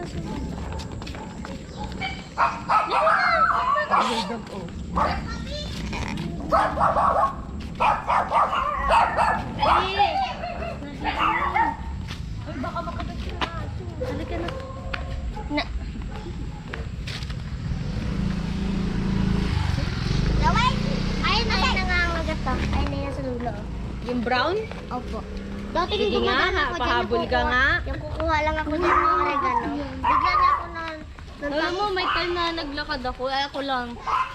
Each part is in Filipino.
nasa loob. Ay, baka makagat yung aso. Halika na. Na. Laway! Ayun na nangangagat to. Ayun na yan sa lulo. Yung brown? Opo. Dati Sige nga, pahabol ka nga. Yung kukuha lang ako dyan ng oregano. Bigla na ako na... Alam mo, may time na naglakad ako, ay ako lang.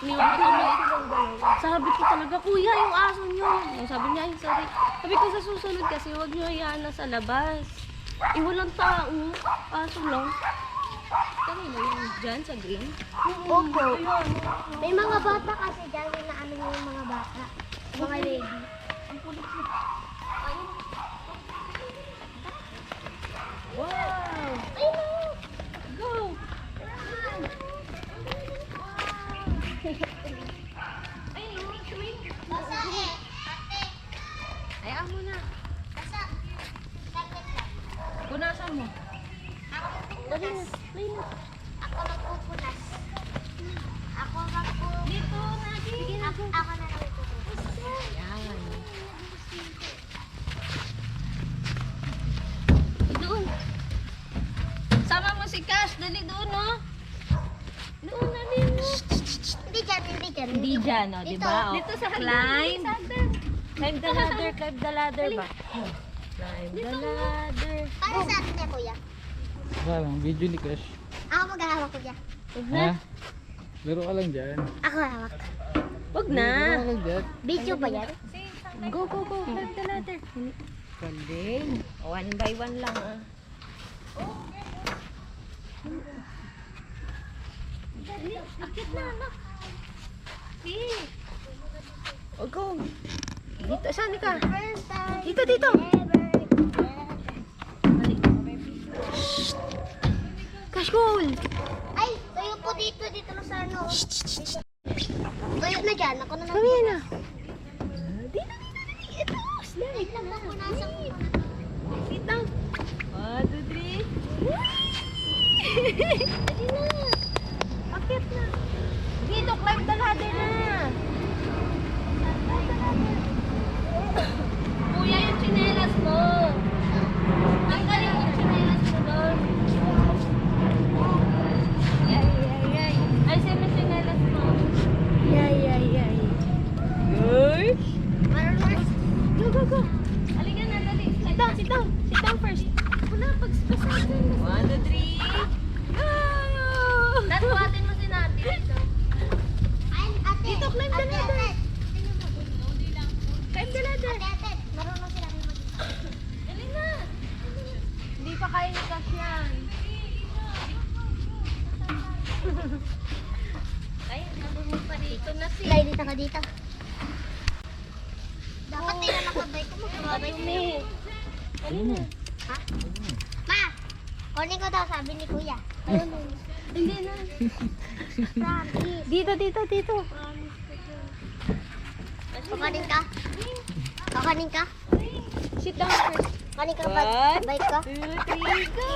Niwan ko maliit lang dalawa. Sabi ko talaga, kuya, yung aso nyo. Sabi niya, ay sorry. Sabi ko sa susunod kasi, huwag nyo hayaan na sa labas. Walang tao, aso lang. Kanina yung dyan sa green? Opo. May mga bata kasi dyan na ano yung mga bata. Mga lady. Ang kulit niya. Ayun. Wow! Ayun. Go! Ayun, swing. Basa eh. Ate. Ayaw mo na. Basa. Saglit lang. Punasan mo. Ako Dali na. magpupunas. Dali na. Ako magpupunas. Ako magpupunas. Dito, Nagi. Sige na. Ako na lang magpupunas. Yan. Doon. Sama mo si Cash. Dali doon, no? Doon, dali mo. Hindi dyan, hindi dyan. Hindi dyan, no? Dito. Diba? Dito sa climb. Climb the ladder. Climb the ladder ba? Climb the ladder. Para sa atin niya, kuya. Wala lang, video ni Crush. Ako maghahawak ko dyan. Ha? Laro ka lang dyan. Ako hawak. Wag Laro na. ka lang dyan. Video ba yan? Go, go, go. Climb the ladder. Galing. One by one lang, ah. Akit na, anak. Eh. O, go. Dito, saan ka? Dito, dito. Kashkol. Ay, tuyo po dito, dito na sa ano. Tuyo na dyan, ako na lang. Kami na. Dito, dito, dito. Ito, slide. Wait lang, pupunasan ko muna. Sit down. 1, 2, 3. Dali na. Akit na. Dito, climb the ladder na. Kuya, yung tsinelas mo. Tanggalin yung tsinelas mo doon. Yay, yay, yay. Ay, saan yung tsinelas mo? Yay, yay, yay. Yay. Go, go, go. Halika na, dali. Sit down, sit down. Sit down first. Wala, pagsasasan. 1, 2, 3. Go! Natwatin mo si Nati dito. Ay, ate. Dito, climb the Ate, ladder. ate. Climb the ladder. Ate, ate. Marunong sila mag Dali na. Hindi pa kaya ni Cash yan. Ay, nabunod pa dito na si. Slide dito ka dito. Dapat din na nakabay ko magbabay ko. Dali na. Ha? Ma! Kunin ko daw, sabi ni kuya. Hindi na. Promise. Dito, dito, dito. Kakanin ka? Kakanin ka? Sit down first. Kanin ka 1, ba? Bike ka? 2, 3, go!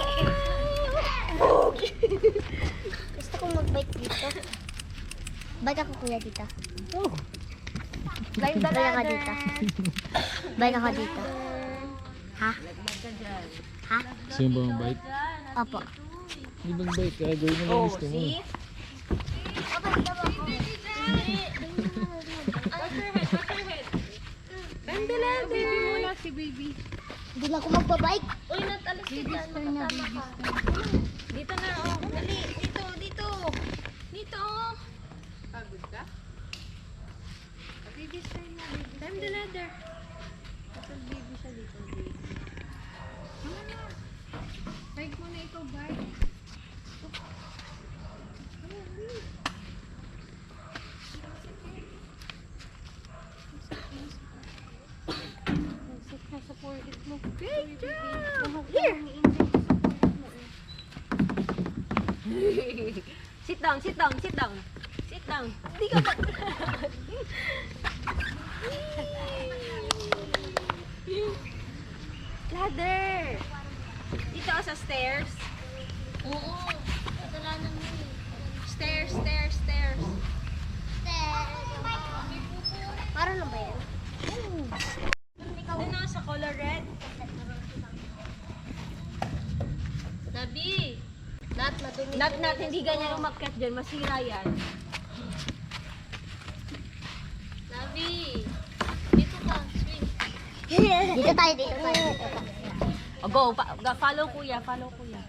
Gusto ko mag-bike dito. Bike ako kuya dito. Oh. Climb the Bike ako ladder. dito. Bike ako dito. Ha? Ha? Gusto mo ba ang bike? Opo. Hindi bang bike? Kaya gawin mo lang Oh, gusto mo. see? Climb the ladder. Baby muna si baby. Hindi na ako magbabike. Uy, natalis kita. Nakatama ka. Dito na, oh. Dali. Dito, dito. Dito, oh. Pagod ka? Baby style na, baby. Climb the ladder. Kapag baby siya dito, baby. Bike mo na ikaw, bike. Sa forehead mo. Great job! Here! Sit down, sit down, sit down. Sit down. Hindi ka pa. Ladder! Dito sa stairs. Oo. Kasalanan mo eh. Stairs, stairs, stairs. Para na ba yan? Ano na sa color red? Nabi! Madumi. Nat, hindi ganyan umakyat dyan. Masira yan. Nabi! Dito ka, swing. Dito tayo, dito tayo. Oh, go, follow kuya, follow kuya.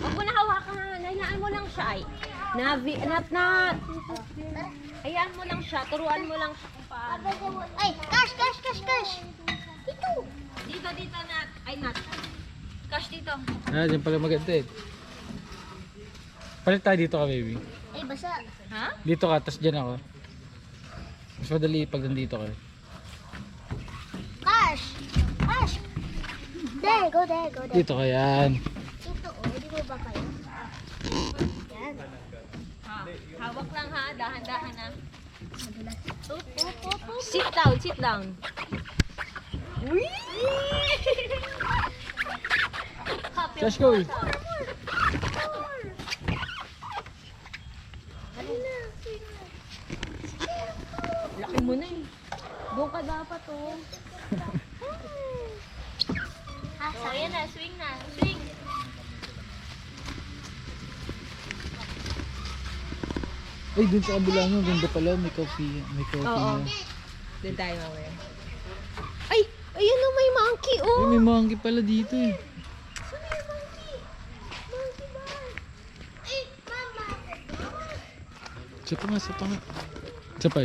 Huwag mo na hawakan. Hayaan mo lang siya ay. Nabi, nat. Hayaan mo lang siya. Turuan mo lang siya kung paano. Ay, cash. Dito. Dito, nat. Ay, nat. Cash dito. Ah, dyan pala maganda eh. Palit tayo dito ka, baby. Ay, basa. Ha? Dito ka, tas dyan ako. Mas madali pag nandito ka. Cash. There, go there. Dito ka yan. Dito, di mo ba kayo? Yan. Ha? Hawak lang ha. Dahan-dahan ha. Up. Sit down. Uy! Let's go. Laki mo na eh. Doon ka dapat oh. Oh, yan na. Swing na. Swing. Ay, dun sa kabila nyo, ganda pala. May coffee. May coffee Oo. na. Doon tayo mamaya. Ay! Ayun oh, may monkey Ay, oh! may monkey pala dito eh. Saan yung monkey? Monkey bar. Ay, mama. Isa pa nga. Isa pa.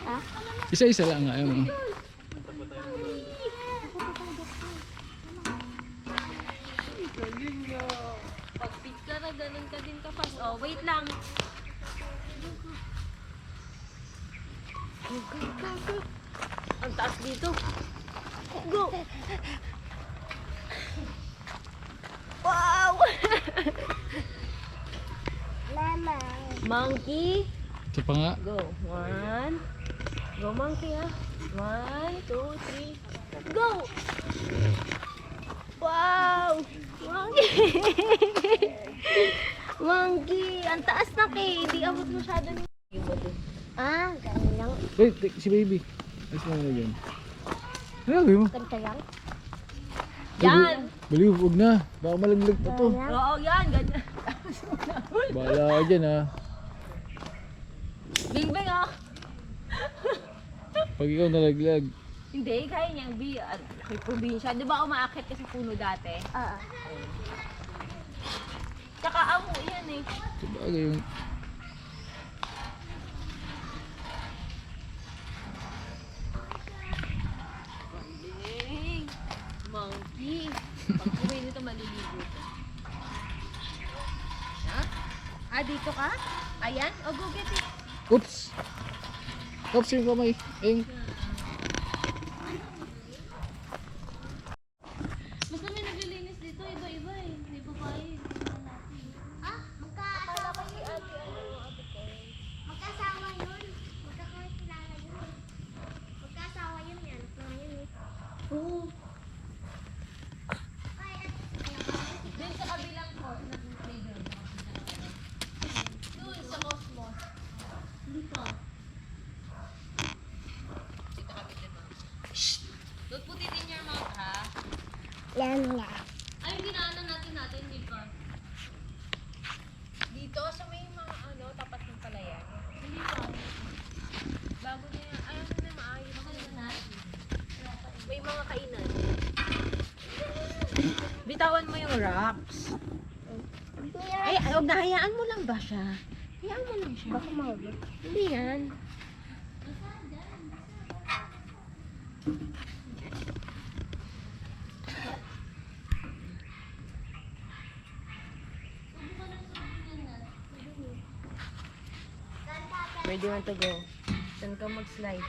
Ha? Isa-isa lang nga. Ayun. Pag fit ka na, ganun ka din kapas. Oh, wait lang. Ang taas dito. Go! Wow! Mama. Monkey. Isa pa nga. Go. One. Go monkey ha. 1, 2, 3. Go! Wow! Monkey! Monkey! Ang taas na kay. Hindi abot masyado ni... Ah, ganun lang. Wait, si baby. Ayos mo na dyan. Ano gawin mo? Ganito lang. Yan! Baliw, huwag na. Baka malaglag pa to. Oo, yan. Ganyan. Bahala ka dyan ha. Bingbing ah! Pag ikaw nalaglag. Hindi, kaya niyang kay probinsya. Di ba umaakit ka sa puno dati? Ah. Tsaka amo yan eh. Sabagay yung... Galing. Monkey. Pag uwi nito maliligo ka. Ha? Ah, dito ka? Ayan? O, go get it. Oops! Oops yung kamay. Ayun. Basta may naglilinis dito, iba-iba eh. Hindi pa pa eh. Ah, magkasawa yun. Magkakakilala yun. Magkasawa yun yan. Oo. Ay, Doon sa kabilang court, nag-playground. Doon sa Cosmos. Hindi pa. Dito ka bitin mo. Shh! Don't put it in your mouth, ha? yan nga. Ay, hindi na natin, di ba? Dito, sa may mga tapat ng palayan. Hindi pa. Bago na yan. Ayaw na maayos. May mga kainan. Bitawan mo yung rocks. Ay, huwag na, hayaan mo lang ba siya? Hayaan mo lang siya. Baka mahulog. Hindi yan. Where do you want to go? Saan ka mag-slide?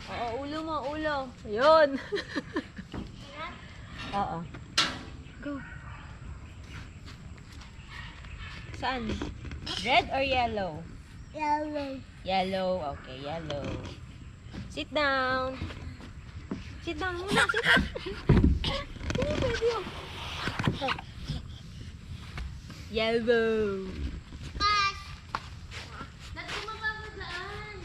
Oo, ulo mo, ulo. Ayun. Oo. Go. Saan? Red or yellow? Yellow. Yellow. Okay, yellow. Sit down. Sit down muna. Sit down. Hindi pwede yun. Yellow. Ba't di mapapadaan?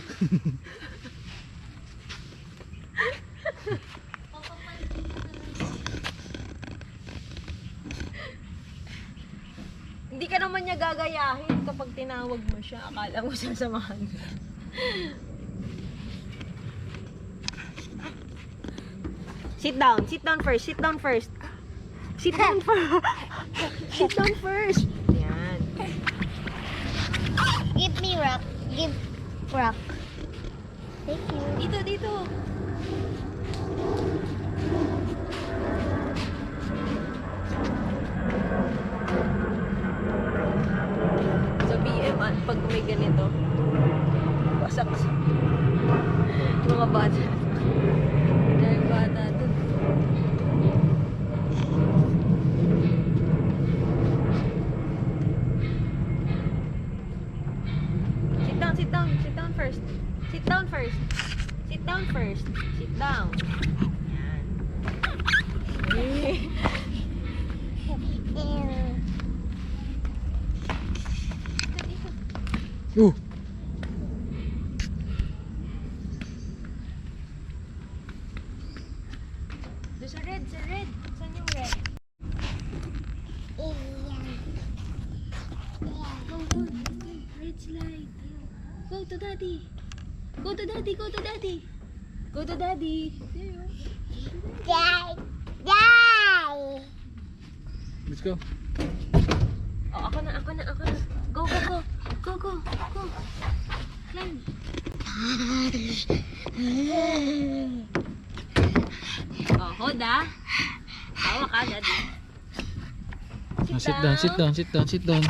Hindi ka naman niya gagayahin kapag tinawag mo siya. Akala mo sasamahan ka. Sit down first, sit down first. Sit down first. Sit down first. Yan. Give me rock. Give rock. Thank you. Dito, dito. Sa BM, pag may ganito, wasak sa mga bata. Dahil bata dun. Sit down, sit down first. Sit down first. Sit down first. Sit down. Yan. Oh! Doon sa red, sa red. Saan yung red? Go, go, go. Red slide. Go to daddy. Go to daddy, go to daddy. Go to daddy. There you go. Let's go. Oh, ako na, ako na, ako na. Go, go, go. Go, go, go. Climb. Oh, hold ah. Tawa ka, daddy. Ah, sit down, sit down, sit down, sit down.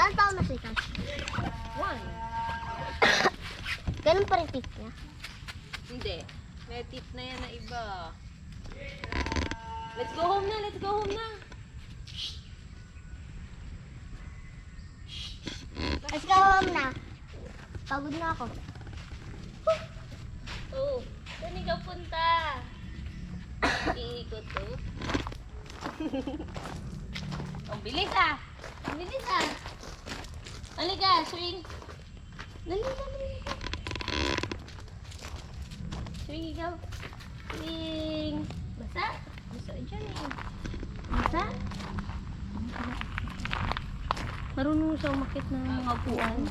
Saan taon na siya? One. Ganun pa rin tip niya. Hindi. May tip na yan na iba. Let's go home na, let's go home na. Let's go home na. Pagod na ako. Oh, saan ikaw punta? Iikot to. Ang bilis ah! Ang bilis ah! Halika, swing! Dali, dali! Swing ikaw! Swing! Basa? Basa dyan eh. Basa? Marunong siya umakit ng mga upuan.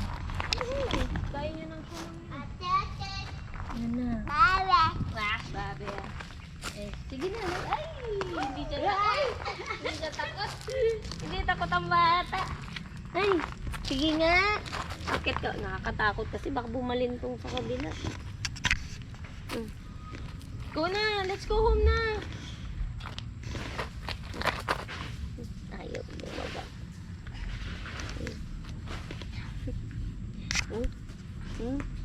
Kaya niya ng siya ng... Yan na. Wah, babe. Eh, sige na. Ay, hindi siya takot. Hindi siya takot. Hindi takot ang bata. Ay, sige nga. Bakit ka? Nakakatakot kasi baka bumalintong sa kabila. Go na. Let's go home na. Ayaw. Baba.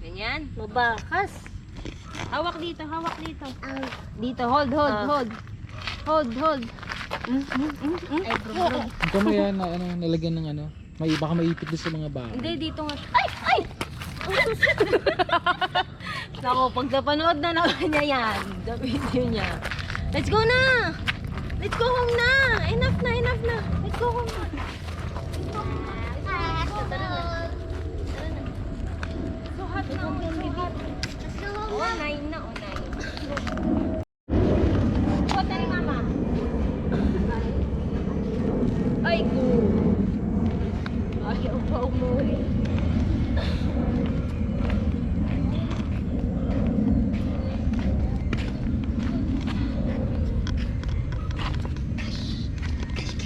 Ganyan. Mabakas. Hawak dito, hawak dito. Dito, hold. Hold. Ay, bro. Ang kamay yan na ano, nalagyan ng ano. Baka maipit doon sa mga bahay. Hindi, dito nga. Ay! Nako, pag napanood na naman niya yan, the video niya. Let's go na! Let's go home na! Enough na. Let's go home na. Tara na. So hot na, so hot. Oh, 9 na, oh, 9. Kota ni mama. Ay, go. Ayaw pa umuwi.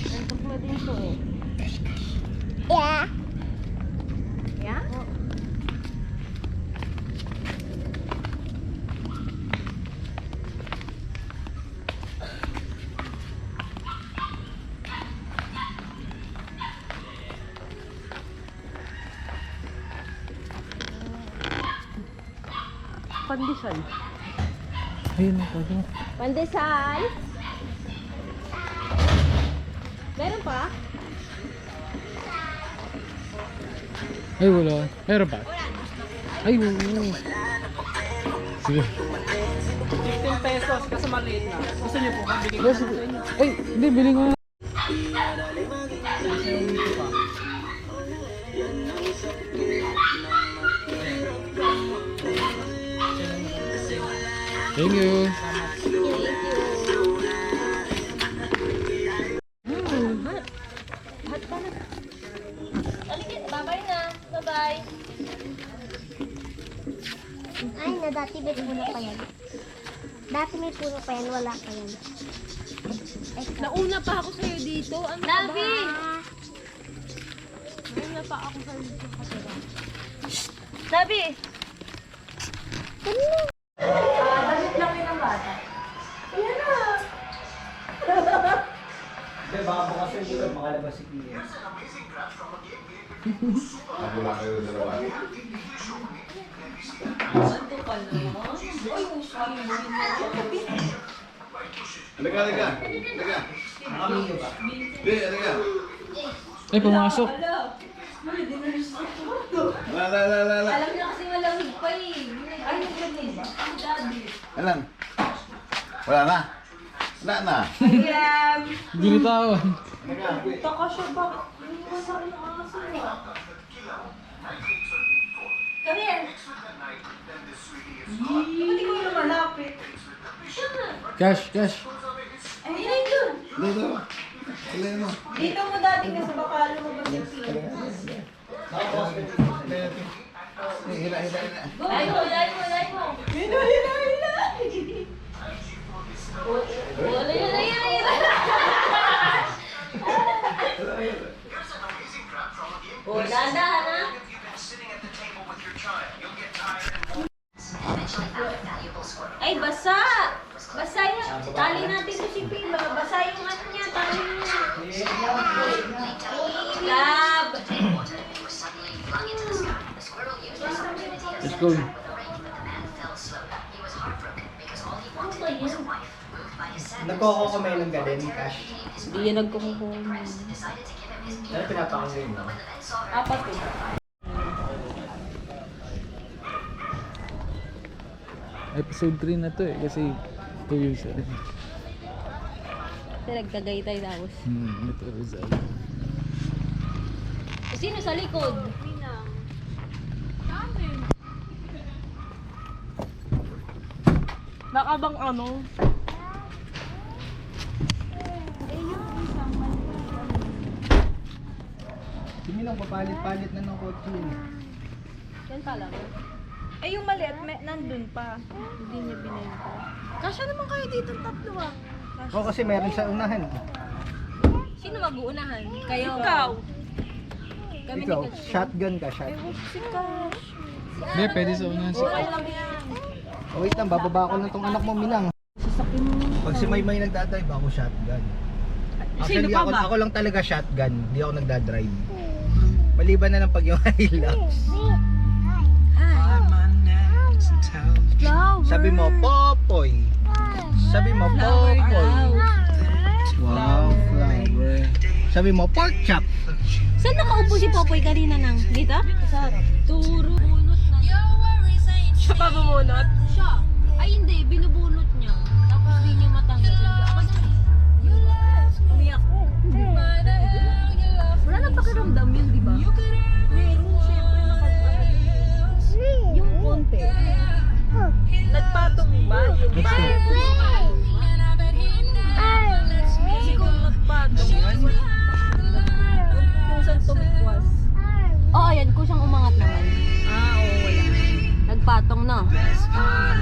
Antok na din to eh. Yeah. Yeah? Pandesal. Ayun na, pwede. Pandesal? Meron pa? Ay, wala. Meron ba? Ay, oo. Sige. 15 pesos kasi maliit na. Gusto niyo po, bigay ko Yes, na sa inyo. ay, hindi, bili nga. Thank you. Bye-bye na. Bye-bye. Ay, na dati may puno pa yan. Dati may puno pa yan, wala pa yan. Nauna pa ako sa'yo dito. Ano Navi! Nauna pa ako sa'yo dito. Navi! Hindi, baka bukas yung dito, makalabas si Kia. Ako lang kayo dalawa. Halika, halika. Halika. Nakamiyo ba? Hindi, halika. Ay, pumasok. La. Alam niya kasi malamig pa eh. Ay, naglamig ba? Ang daddy. Alan. Wala na. Wala na. Binitawan. Halika. Taka siya ba? Masakit ang aso niya. Come here. Hindi ko yung malapit. Cash, cash. Ay, yun yun. Dito. Halika mo. Dito mo dati kasi baka lumabas yung sila. Hila. Lay mo. Hila. Oh, dahan-dahan ha. Ay, basa! Basa yan. Tali natin to si Pima. Basa yung ano niya, tali niya. Lab! Let's go. Nagkoko-kumay ng gaden, cash. Hindi yan nagkukukuha. Ano pinapakagay mo? Apat eh. Episode 3 na to eh. Kasi 2 years na rin. Kasi nagkagaytay tapos. Ito Rizal. Sino sa likod? Baka bang ano? Hindi lang papalit-palit na ng kotse yun. Yan pala. Eh, yung maliit, nandun pa. Hindi niya binenta. Kasya naman kayo dito tatlo ah. Oo, kasi meron sa unahan. Sino mag-uunahan? Kayo? Ikaw. Kami Ikaw, ni Kat- shotgun ka, shotgun. Si Cash. Hindi, pwede sa unahan si Okay lang yan. Oh, wait lang, bababa ko lang tong anak mo, Minang. Pag si Maymay nagdadrive, ako shotgun. Actually, ako lang talaga shotgun. Hindi ako nagdadrive. Maliban na lang pag yung Hilux. Sabi mo, Popoy. Sabi mo, Popoy. Wow, flower. Sabi mo, pork chop. Saan nakaupo si Popoy kanina nang? Dito? Sa harap. Turo. Bunot na. Siya pa bumunot? Siya. Ay hindi, binubunot niya. Tapos di niya matanggal. Ako na. Umiyak ko. Wala nang pakiramdam yun, di ba? Meron, syempre nakapagod. Yung konti. Nagpatong ba? Yung ba? Kasi kung nagpatong, kung saan tumikwas. Oo, yan. Kusang umangat naman. Oo, wala. Nagpatong na. That's good.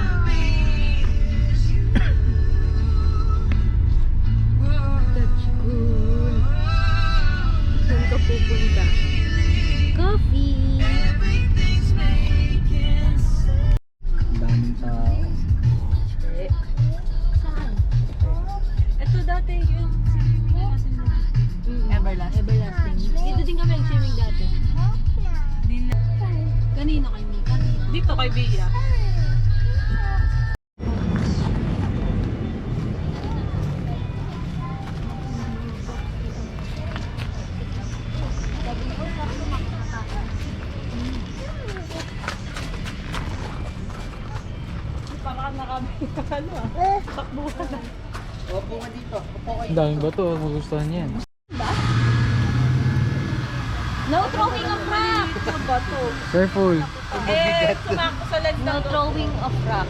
Saan ka pupunta? Coffee. Daming tao. Ito dati yun. Everlasting. Dito din kami nag-swimming dati. Kanina kay Mika. Dito kay Bia. dami. Ano ah? Takbuhan na. Opo ka dito. Opo kayo. Ang daming bato, magustuhan yan. No throwing of rock! Ang bato. Careful. Sumakto sa land No ng throwing of rock.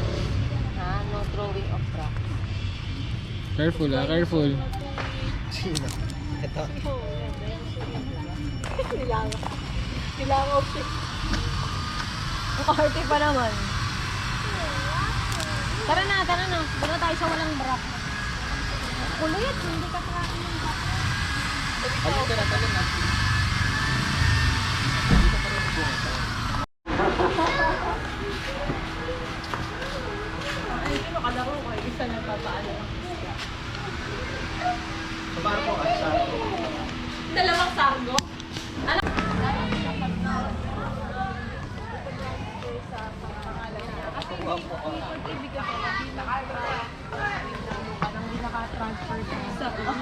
Ha? No throwing of rock. Careful ah, careful. Sino? Ito. Kailangan siya. Ang arte pa naman. Tara na, tara na. Doon na tayo sa walang rock. Kulit, hindi ka tracking ng rock. Halika na, talon na. Ay, sino kalaro ko? Isa na papaano. So, paano po kayo sa Dalawang sargo?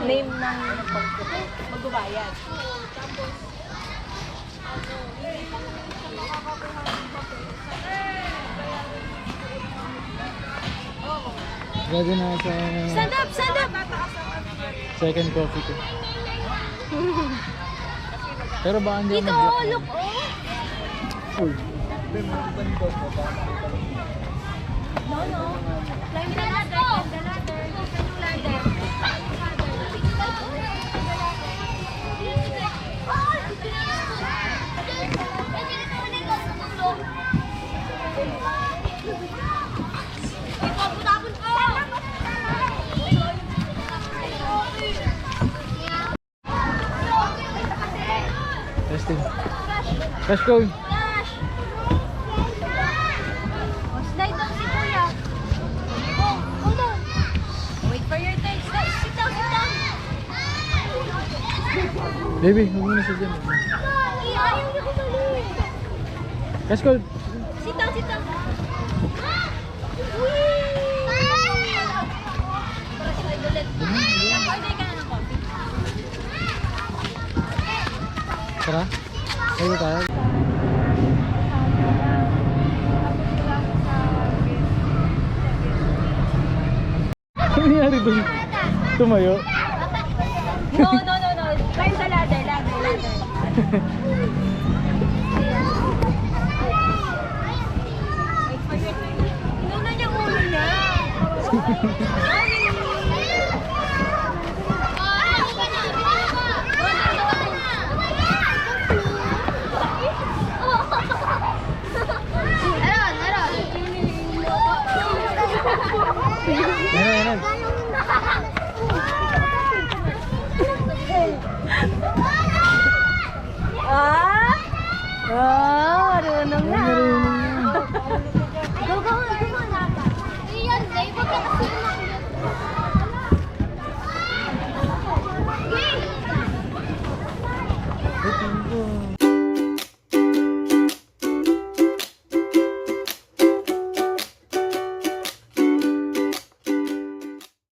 Name ng magbabayad. Ready na sa Stand up! Stand up! second coffee ko. Pero baka hindi Dito, ako oh, look, oh! No, no. Climb the ladder. Climb the ladder. Climb the ladder. Testing. Let's go. Slide down si Kuya. Oh, hold on. Wait for your turn. Sit down, sit down. Baby, huwag muna siya dyan. Ayaw niya kumali. Let's go. Sit down, sit down. Slide ulit. Order ka na ng coffee. Tara. Pwede tayo. Ano nangyari dun? Tumayo? No, no, no, no. Climb the ladder, ladder, ladder. Wait for your turn. Inuna niya ulo na. Ayan, ayan. Ah? Ah?